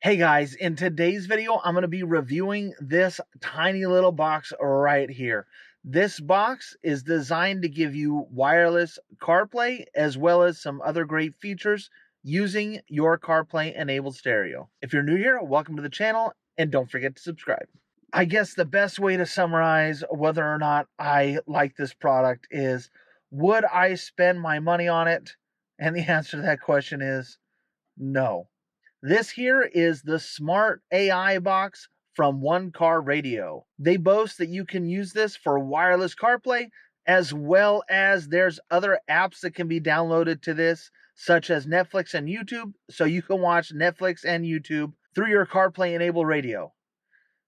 Hey guys, in today's video, I'm going to be reviewing this tiny little box right here. This box is designed to give you wireless CarPlay as well as some other great features using your CarPlay enabled stereo. If you're new here, welcome to the channel and don't forget to subscribe. I guess the best way to summarize whether or not I like this product is, would I spend my money on it? And the answer to that question is no. This here is the smart AI box from One Car Radio. They boast that you can use this for wireless CarPlay, as well as there's other apps that can be downloaded to this, such as Netflix and YouTube, so you can watch Netflix and YouTube through your CarPlay enabled radio.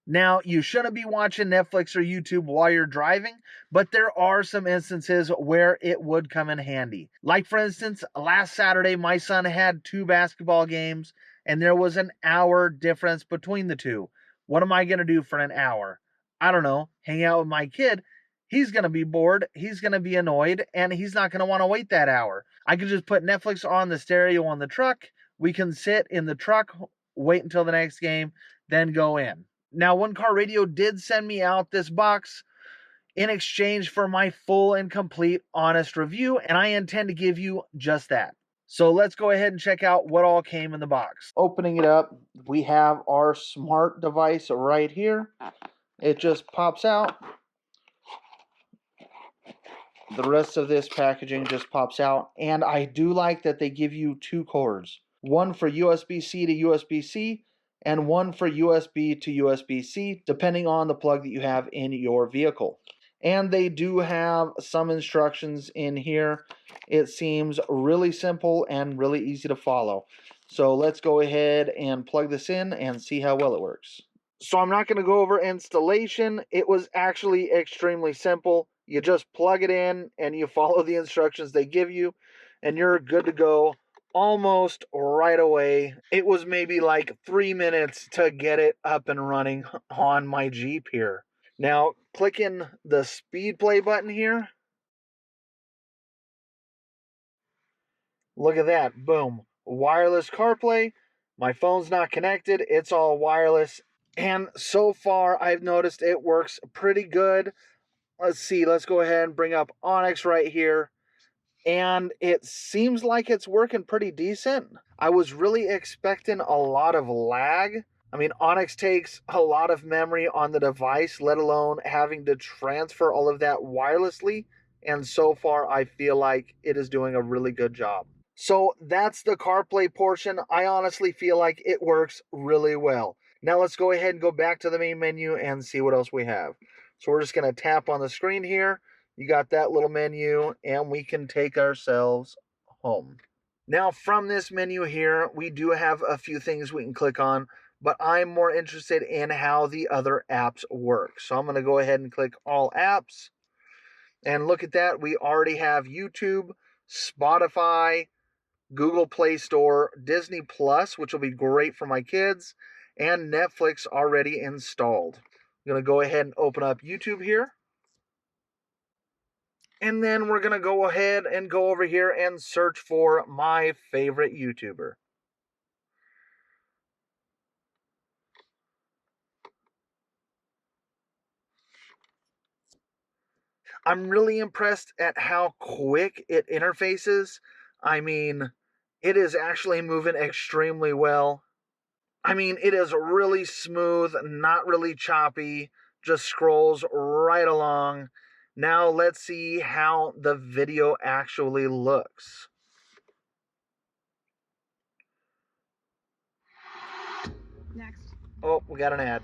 Now, you shouldn't be watching Netflix or YouTube while you're driving, but there are some instances where it would come in handy. Like, for instance, last Saturday, my son had 2 basketball games, and there was an hour difference between the two. What am I going to do for an hour? I don't know, hang out with my kid. He's going to be bored, he's going to be annoyed, and he's not going to want to wait that hour. I could just put Netflix on the stereo on the truck. We can sit in the truck, wait until the next game, then go in. Now, One Car Radio did send me out this box in exchange for my full and complete honest review, and I intend to give you just that. So let's go ahead and check out what all came in the box. Opening it up, we have our smart device right here. It just pops out. The rest of this packaging just pops out, and I do like that they give you 2 cords. One for USB-C to USB-C, and one for USB to USB-C, depending on the plug that you have in your vehicle. And they do have some instructions in here. It seems really simple and really easy to follow. So let's go ahead and plug this in and see how well it works. So I'm not going to go over installation. It was actually extremely simple. You just plug it in and you follow the instructions they give you, and you're good to go almost right away. It was maybe like 3 minutes to get it up and running on my Jeep here. Now, clicking the speed play button here. Look at that. Boom. Wireless CarPlay. My phone's not connected. It's all wireless. And so far, I've noticed it works pretty good. Let's see. Let's go ahead and bring up Onyx right here. And it seems like it's working pretty decent. I was really expecting a lot of lag. I mean, Onyx takes a lot of memory on the device, let alone having to transfer all of that wirelessly. And so far, I feel like it is doing a really good job. So that's the CarPlay portion. I honestly feel like it works really well. Now let's go ahead and go back to the main menu and see what else we have. So we're just going to tap on the screen here. You got that little menu, and we can take ourselves home. Now, from this menu here, we do have a few things we can click on, but I'm more interested in how the other apps work. So I'm going to go ahead and click All Apps. And look at that. We already have YouTube, Spotify, Google Play Store, Disney Plus, which will be great for my kids, and Netflix already installed. I'm going to go ahead and open up YouTube here. And then we're going to go ahead and go over here and search for my favorite YouTuber. I'm really impressed at how quick it interfaces. I mean, it is actually moving extremely well. I mean, it is really smooth, not really choppy, just scrolls right along. Now let's see how the video actually looks. Next. Oh, we got an ad.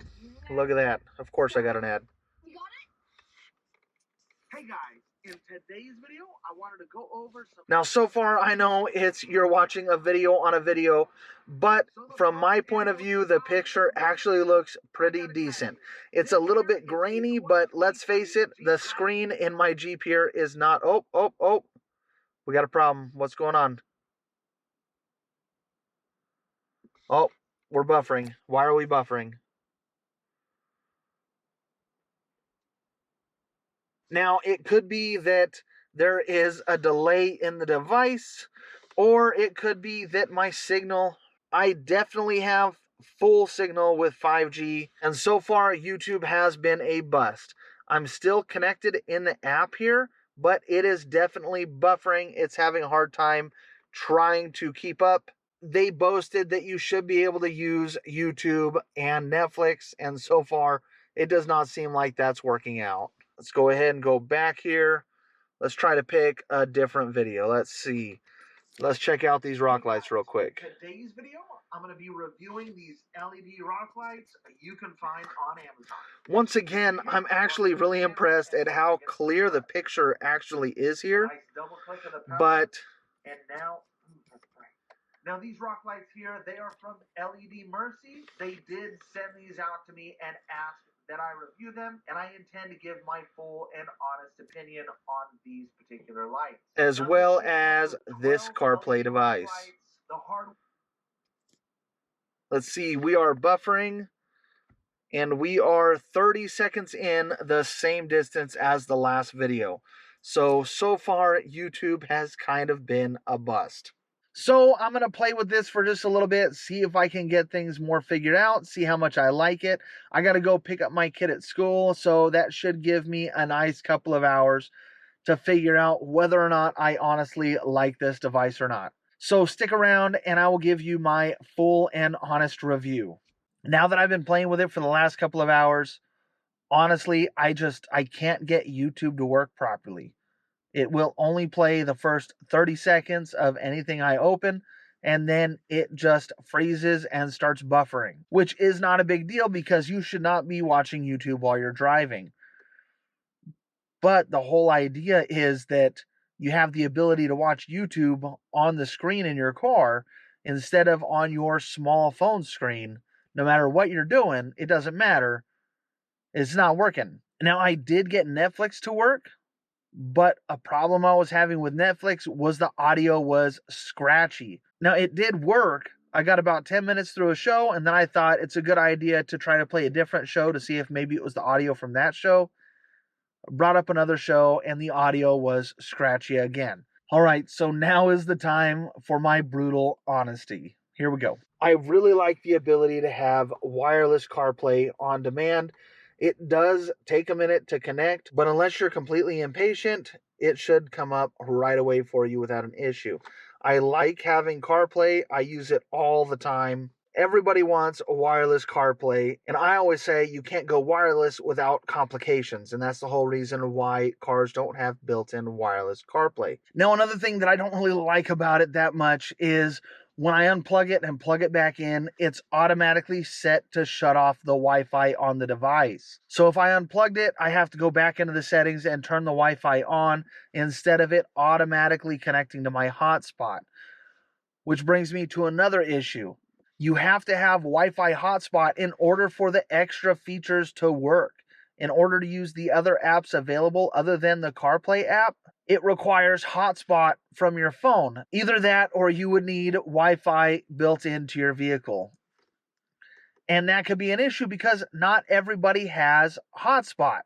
Look at that. Of course I got an ad. You got it? Hey guys, in today's video, I wanted to go over some... Now, so far, I know you're watching a video on a video, but from my point of view, the picture actually looks pretty decent. It's a little bit grainy, but let's face it, the screen in my Jeep here is not... Oh. We got a problem. What's going on? Oh, we're buffering. Why are we buffering? Now, it could be that there is a delay in the device, or it could be that my signal... I definitely have full signal with 5G, and so far YouTube has been a bust. I'm still connected in the app here, but it is definitely buffering. It's having a hard time trying to keep up. They boasted that you should be able to use YouTube and Netflix, and so far it does not seem like that's working out. Let's go ahead and go back here. Let's try to pick a different video. Let's see. Let's check out these rock lights real quick. Today's video, I'm going to be reviewing these LED rock lights you can find on Amazon. Once again, I'm actually really impressed at how clear the picture actually is here. But and now these rock lights here, they are from LED Mercy. They did send these out to me and asked that I review them, and I intend to give my full and honest opinion on these particular lights. As well as this CarPlay device. Let's see, we are buffering, and we are 30 seconds in, the same distance as the last video. So far, YouTube has kind of been a bust. So I'm going to play with this for just a little bit, see if I can get things more figured out, see how much I like it. I got to go pick up my kid at school, so that should give me a nice couple of hours to figure out whether or not I honestly like this device or not. So stick around and I will give you my full and honest review. Now that I've been playing with it for the last couple of hours, honestly, I can't get YouTube to work properly. It will only play the first 30 seconds of anything I open, and then it just freezes and starts buffering, which is not a big deal because you should not be watching YouTube while you're driving. But the whole idea is that you have the ability to watch YouTube on the screen in your car instead of on your small phone screen. No matter what you're doing, it doesn't matter. It's not working. Now, I did get Netflix to work, but a problem I was having with Netflix was the audio was scratchy. Now, it did work. I got about 10 minutes through a show, and then I thought it's a good idea to try to play a different show to see if maybe it was the audio from that show. Brought up another show, and the audio was scratchy again. All right, so now is the time for my brutal honesty. Here we go. I really like the ability to have wireless CarPlay on demand. It does take a minute to connect, but unless you're completely impatient, it should come up right away for you without an issue. I like having CarPlay. I use it all the time. Everybody wants a wireless CarPlay, and I always say you can't go wireless without complications, and that's the whole reason why cars don't have built-in wireless CarPlay. Now, another thing that I don't really like about it that much is when I unplug it and plug it back in, it's automatically set to shut off the Wi-Fi on the device. So if I unplugged it, I have to go back into the settings and turn the Wi-Fi on instead of it automatically connecting to my hotspot. Which brings me to another issue. You have to have Wi-Fi hotspot in order for the extra features to work. In order to use the other apps available other than the CarPlay app, it requires hotspot from your phone. Either that or you would need Wi-Fi built into your vehicle. And that could be an issue because not everybody has hotspot.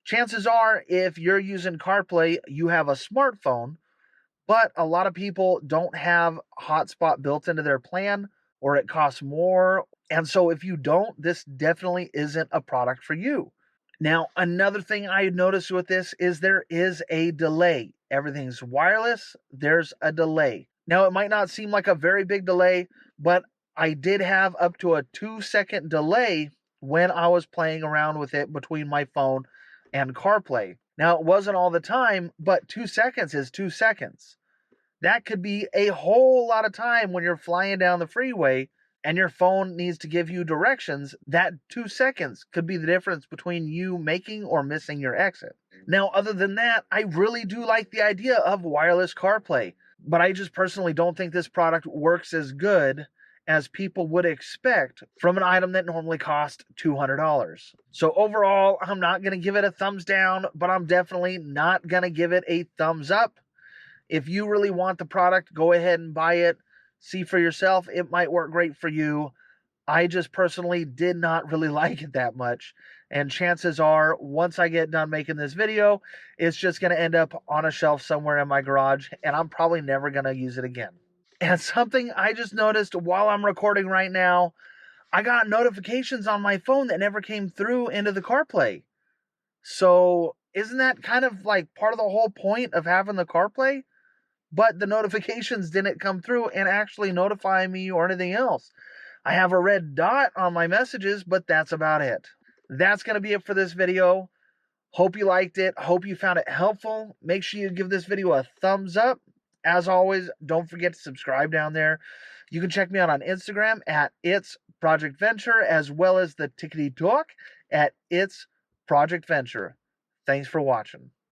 Chances are, if you're using CarPlay, you have a smartphone, but a lot of people don't have hotspot built into their plan, or it costs more. And so if you don't, this definitely isn't a product for you. Now, another thing I noticed with this is there is a delay. Everything's wireless, there's a delay. Now, it might not seem like a very big delay, but I did have up to a 2-second delay when I was playing around with it between my phone and CarPlay. Now, it wasn't all the time, but 2 seconds is 2 seconds. That could be a whole lot of time when you're flying down the freeway and your phone needs to give you directions. That 2 seconds could be the difference between you making or missing your exit. Now, other than that, I really do like the idea of wireless CarPlay, but I just personally don't think this product works as good as people would expect from an item that normally costs $200. So overall, I'm not going to give it a thumbs down, but I'm definitely not going to give it a thumbs up. If you really want the product, go ahead and buy it. See for yourself. It might work great for you. I just personally did not really like it that much. And chances are, once I get done making this video, it's just going to end up on a shelf somewhere in my garage, and I'm probably never going to use it again. And something I just noticed while I'm recording right now, I got notifications on my phone that never came through into the CarPlay. So isn't that kind of like part of the whole point of having the CarPlay? But the notifications didn't come through and actually notify me or anything else. I have a red dot on my messages, but that's about it. That's going to be it for this video. Hope you liked it. Hope you found it helpful. Make sure you give this video a thumbs up. As always, don't forget to subscribe down there. You can check me out on Instagram at It's Project Venture, as well as the Tickety Talk at It's Project Venture. Thanks for watching.